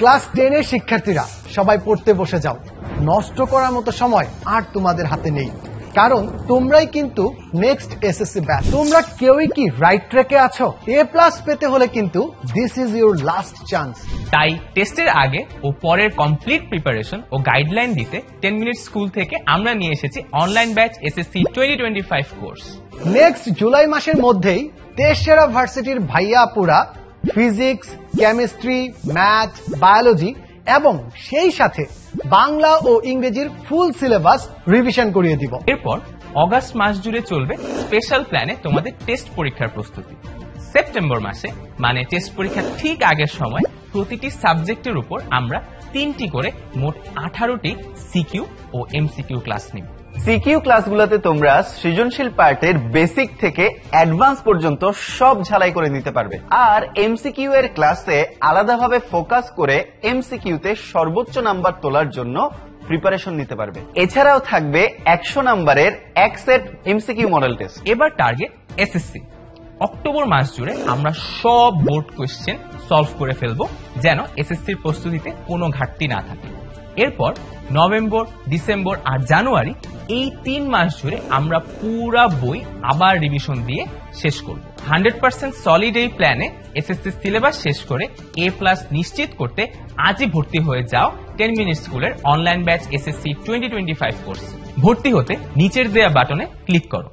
Class 10 এর শিক্ষার্থীরা সবাই পড়তে বসে যাও। নষ্ট করার মতো সময় আর তোমাদের হাতে নেই, কারণ তোমরাই কিন্তু নেক্সট এসএসসি ব্যাচ। তোমরা কেউই কি রাইট ট্র্যাকে আছো? A+ পেতে হলে কিন্তু this is your last chance. তাই টেস্টের আগে ও পরের কমপ্লিট প্রিপারেশন ও গাইডলাইন দিতে 10 মিনিট স্কুল থেকে আমরা নিয়ে এসেছি online batch SSC 2025 course. Next July মাসের মধ্যেই দেশসেরা ভার্সিটির ভাইয়া আপুরা ফিজিক্স, কেমিস্ট্রি, ম্যাথ, বায়োলজি এবং সেই সাথে বাংলা ও ইংরেজির ফুল সিলেবাস রিভিশন করিয়ে দিব। এরপর অগাস্ট মাস জুড়ে চলবে স্পেশাল প্ল্যানে তোমাদের টেস্ট পরীক্ষার প্রস্তুতি। সেপ্টেম্বর মাসে মানে টেস্ট পরীক্ষার ঠিক আগের সময় প্রতিটি সাবজেক্টের উপর আমরা 3টি করে মোট 18টি সিকিউ ও এমসিকিউ ক্লাস নিব। সিকিউ ক্লাসগুলোতে তোমরা সৃজনশীল পার্টের বেসিক থেকে অ্যাডভান্স পর্যন্ত সব ঝালাই করে নিতে পারবে, আর এমসিকিউ এর ক্লাসে আলাদাভাবে ফোকাস করে এমসিকিউতে সর্বোচ্চ নাম্বার তোলার জন্য প্রিপারেশন নিতে পারবে। এছাড়াও থাকবে 100 নাম্বারের এক সেট এমসিকিউ মডেল টেস্ট। এবার টার্গেট এসএসসি। অক্টোবর মাস জুড়ে আমরা সব বোর্ড কোয়েশ্চেন সলভ করে ফেলবো, যেন এসএসসির প্রস্তুতিতে কোনো ঘাটতি না থাকে। এরপর নভেম্বর, ডিসেম্বর আর জানুয়ারি এই 3 মাস জুড়ে আমরা পুরা বই আবার রিভিশন দিয়ে শেষ করব। 100% সলিড এই প্ল্যানে এসএসসি সিলেবাস শেষ করে A+ নিশ্চিত করতে আজই ভর্তি হয়ে যাও 10 মিনিট স্কুলের অনলাইন ব্যাচ এসএসসি 2025 কোর্স। ভর্তি হতে নিচের দেয়া বাটনে ক্লিক করো।